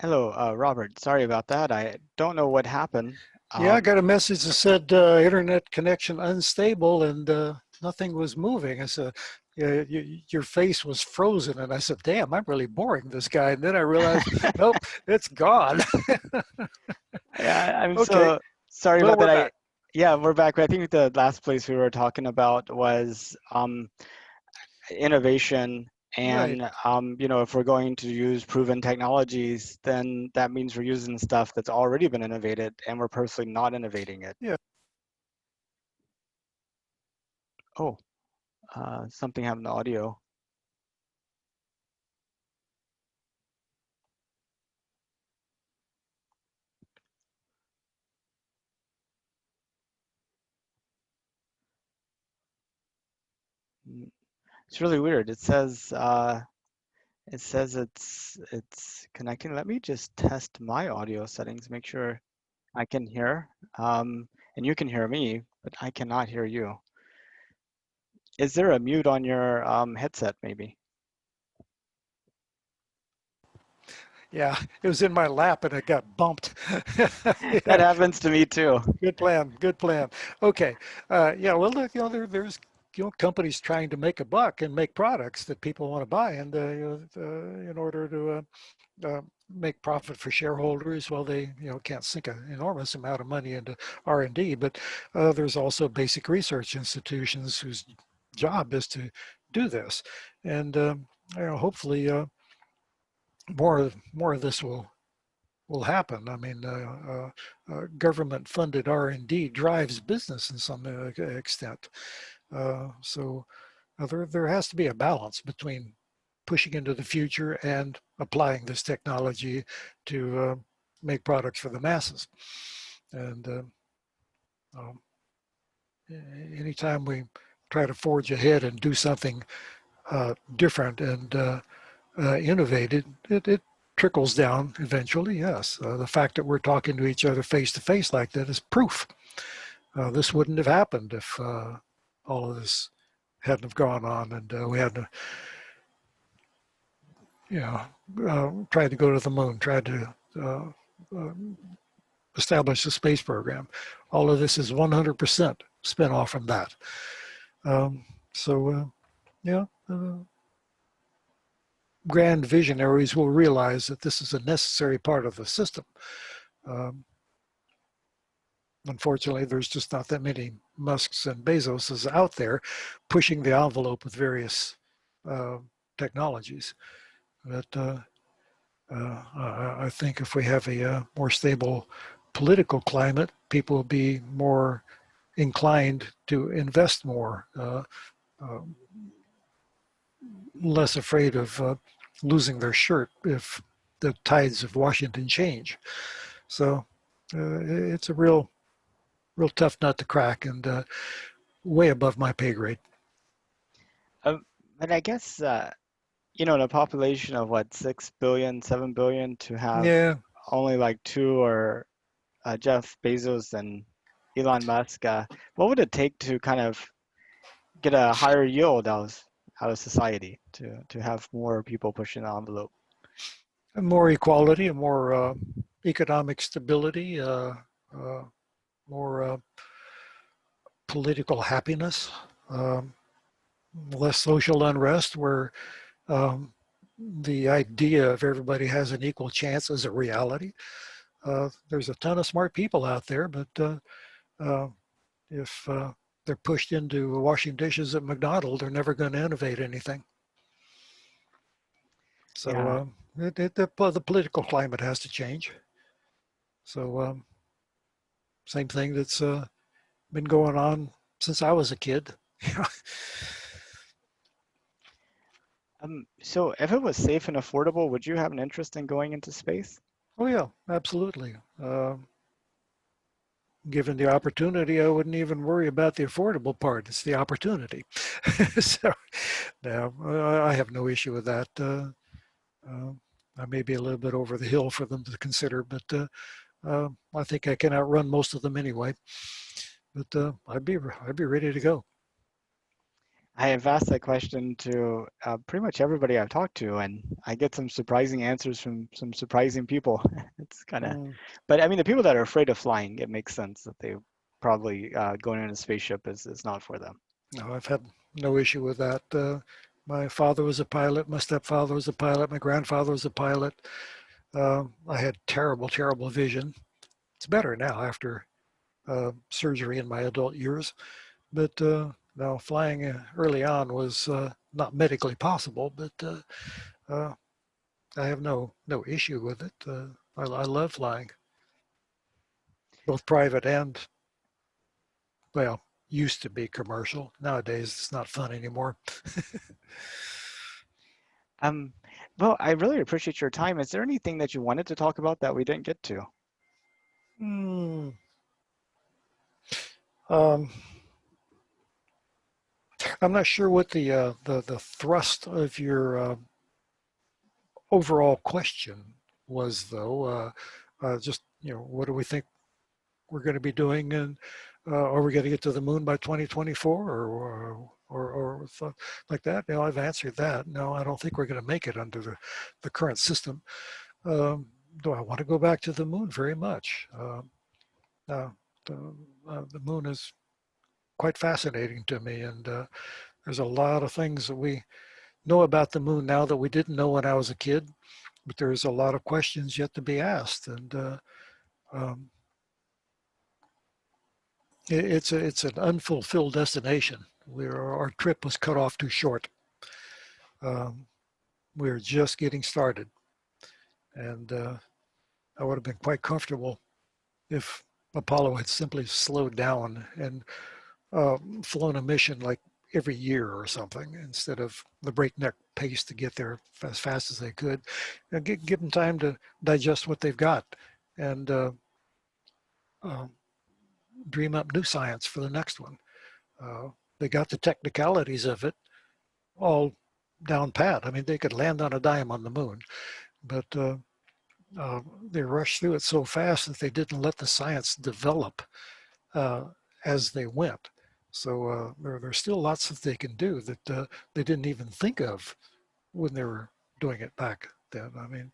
Hello, Robert. Sorry about that. I don't know what happened. Yeah, I Um, got a message that said internet connection unstable and nothing was moving. I said, yeah, your face was frozen. And I said, damn, I'm really boring this guy. And then I realized, nope, it's gone. yeah, I'm Okay, so sorry well, about that. we're back. Yeah, we're back. I think the last place we were talking about was innovation, Right. and if we're going to use proven technologies, then that means we're using stuff that's already been innovated, and we're purposely not innovating it. Yeah. Oh, something happened to audio. Mm, It's really weird. It says it's connecting. Let me just test my audio settings, make sure I can hear. And you can hear me, but I cannot hear you. Is there a mute on your headset, maybe? Yeah, it was in my lap and it got bumped. That Yeah, happens to me too. good plan. Good plan. Okay. Yeah. Well, look, there's companies trying to make a buck and make products that people want to buy, and in order to uh, make profit for shareholders, well, they can't sink an enormous amount of money into R&D, but there's also basic research institutions whose job is to do this, and hopefully more of this will happen. I mean, government-funded R&D drives business in some extent. So there has to be a balance between pushing into the future and applying this technology to make products for the masses. And um, anytime we try to forge ahead and do something different and innovative, it trickles down eventually, yes. The fact that we're talking to each other face to face like that is proof. This wouldn't have happened if all of this hadn't have gone on and we hadn't, you know, tried to go to the moon, tried to uh, establish the space program. All of this is 100% spin off from that. Um, so, yeah, grand visionaries will realize that this is a necessary part of the system. Um, Unfortunately, there's just not that many Musks and Bezoses out there pushing the envelope with various uh, technologies. But I think if we have a more stable political climate, people will be more inclined to invest more, uh, less afraid of losing their shirt if the tides of Washington change. So it's a real tough nut to crack and way above my pay grade. Um, but I guess in a population of what, 6 billion, 7 billion, to have Yeah, only like two or Jeff Bezos and Elon Musk, what would it take to kind of get a higher yield out of society to have more people pushing the envelope? more equality and more economic stability, uh, more political happiness, um, less social unrest, where um, the idea of everybody has an equal chance is a reality. There's a ton of smart people out there, but uh, if they're pushed into washing dishes at McDonald's, they're never going to innovate anything. So Yeah. the political climate has to change. So same thing that's been going on since I was a kid. So if it was safe and affordable, would you have an interest in going into space? Oh yeah, absolutely. Given the opportunity, I wouldn't even worry about the affordable part. It's the opportunity. So no, I have no issue with that. Uh, I may be a little bit over the hill for them to consider, but I think I can outrun most of them anyway. But I'd be ready to go. I have asked that question to pretty much everybody I've talked to, and I get some surprising answers from some surprising people. It's kind of, Mm, but I mean, the people that are afraid of flying, it makes sense that they probably going in a spaceship is not for them. no, I've had no issue with that. My father was a pilot. My stepfather was a pilot. My grandfather was a pilot. I had terrible, terrible vision. It's better now after surgery in my adult years. But no, flying early on was not medically possible. But uh, I have no issue with it. I love flying, both private and, well, used to be commercial. Nowadays, it's not fun anymore. Um, well, I really appreciate your time. Is there anything that you wanted to talk about that we didn't get to? Hmm. Um, I'm not sure what the thrust of your overall question was, though. Just what do we think we're going to be doing, and are we going to get to the moon by 2024, or like that? No, I've answered that. No, I don't think we're going to make it under the current system. Um, do I want to go back to the moon? Very much. Uh, the moon is quite fascinating to me, and there's a lot of things that we know about the moon now that we didn't know when I was a kid, but there's a lot of questions yet to be asked, and um, it's an unfulfilled destination. Our trip was cut off too short. Um, we're just getting started, and I would have been quite comfortable if Apollo had simply slowed down and flown a mission like every year or something instead of the breakneck pace to get there as fast as they could, and give them time to digest what they've got and uh, dream up new science for the next one. They got the technicalities of it all down pat. I mean, they could land on a dime on the moon, but they rushed through it so fast that they didn't let the science develop uh, as they went. So there's still lots that they can do that they didn't even think of when they were doing it back then. I mean,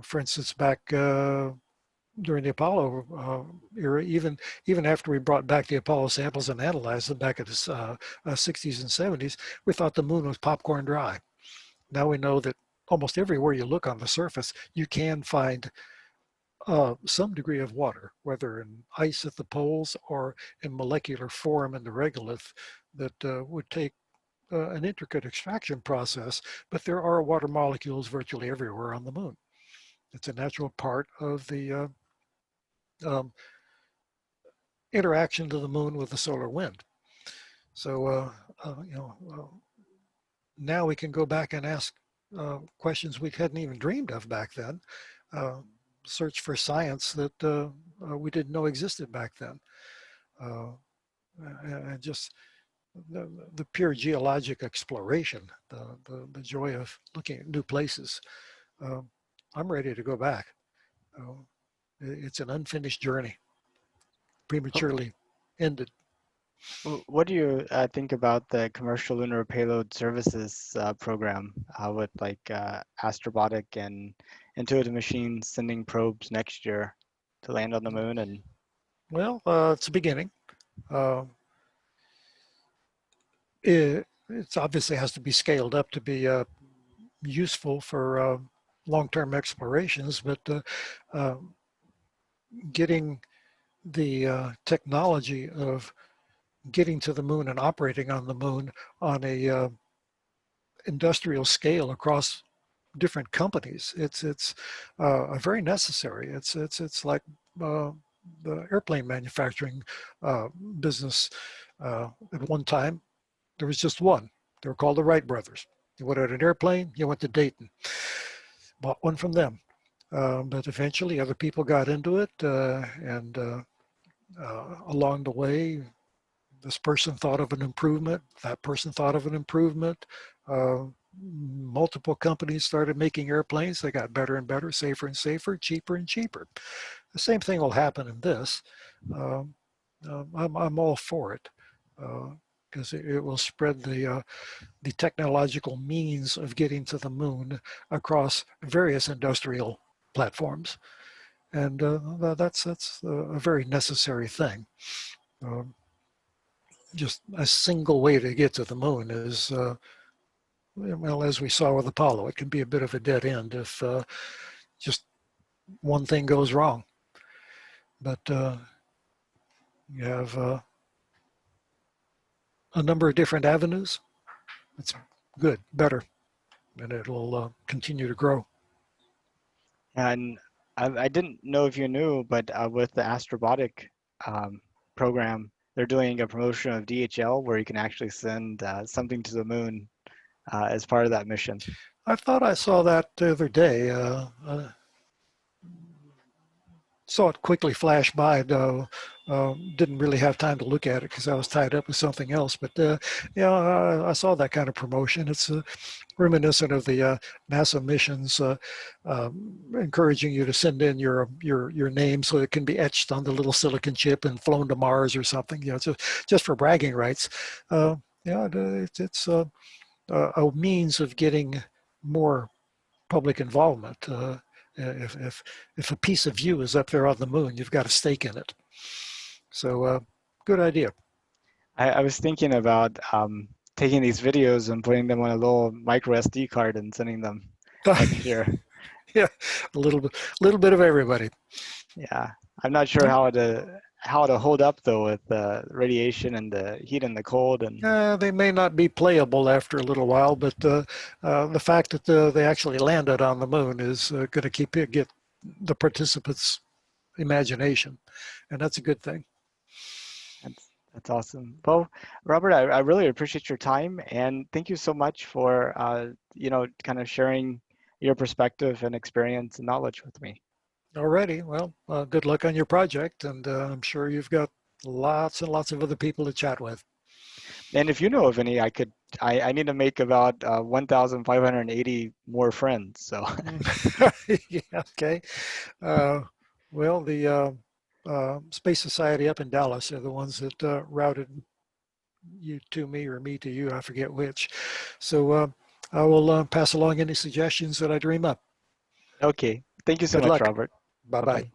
for instance, back during the Apollo era, even after we brought back the Apollo samples and analyzed them back in the 60s and 70s, we thought the moon was popcorn dry. Now we know that almost everywhere you look on the surface, you can find some degree of water, whether in ice at the poles or in molecular form in the regolith that would take an intricate extraction process, but there are water molecules virtually everywhere on the moon. It's a natural part of the um, interaction of the moon with the solar wind. So, now we can go back and ask questions we hadn't even dreamed of back then. Uh, Search for science that we didn't know existed back then. Uh, and just the pure geologic exploration, the joy of looking at new places. I'm ready to go back. Uh, it's an unfinished journey, prematurely ended. What do you think about the Commercial Lunar Payload Services program with like Astrobotic and Intuitive Machines sending probes next year to land on the moon? And Well, it's a beginning. Uh, it's obviously has to be scaled up to be useful for long-term explorations, but getting the technology of getting to the moon and operating on the moon on a industrial scale across different companies, it's very necessary. It's like the airplane manufacturing business. At one time, there was just one. They were called the Wright brothers. You wanted an airplane, you went to Dayton, bought one from them. But eventually, other people got into it, and along the way, this person thought of an improvement, that person thought of an improvement. Multiple companies started making airplanes. They got better and better, safer and safer, cheaper and cheaper. The same thing will happen in this. Um, I'm all for it because it will spread the technological means of getting to the moon across various industrial platforms. And that's a very necessary thing. Um, just a single way to get to the moon is, well, as we saw with Apollo, it can be a bit of a dead end if just one thing goes wrong. But you have a number of different avenues. It's good, better, and it'll continue to grow. And I didn't know if you knew, but with the Astrobotic um, program, they're doing a promotion of DHL where you can actually send something to the moon as part of that mission. I thought I saw that the other day. Saw it quickly flash by, though. Didn't really have time to look at it because I was tied up with something else. But yeah, I saw that kind of promotion. It's reminiscent of the NASA missions, encouraging you to send in your name so it can be etched on the little silicon chip and flown to Mars or something. You know, just for bragging rights. Yeah, it's a means of getting more public involvement. If a piece of you is up there on the moon, you've got a stake in it. So good idea. I was thinking about taking these videos and putting them on a little micro SD card and sending them next year. Yeah, a little bit of everybody. Yeah, I'm not sure how to hold up though with the radiation and the heat and the cold and. They may not be playable after a little while, but the fact that they actually landed on the moon is going to get the participants' imagination, and that's a good thing. That's awesome. Well, Robert, I really appreciate your time and thank you so much for kind of sharing your perspective and experience and knowledge with me. Alrighty, well, good luck on your project, and I'm sure you've got lots and lots of other people to chat with. And if you know of any, I need to make about 1,580 more friends. So. Yeah, okay. Well, the Space Society up in Dallas are the ones that routed you to me or me to you, I forget which. So I will pass along any suggestions that I dream up. Okay. Thank you so Good much, luck. Robert. Bye-bye. Bye-bye.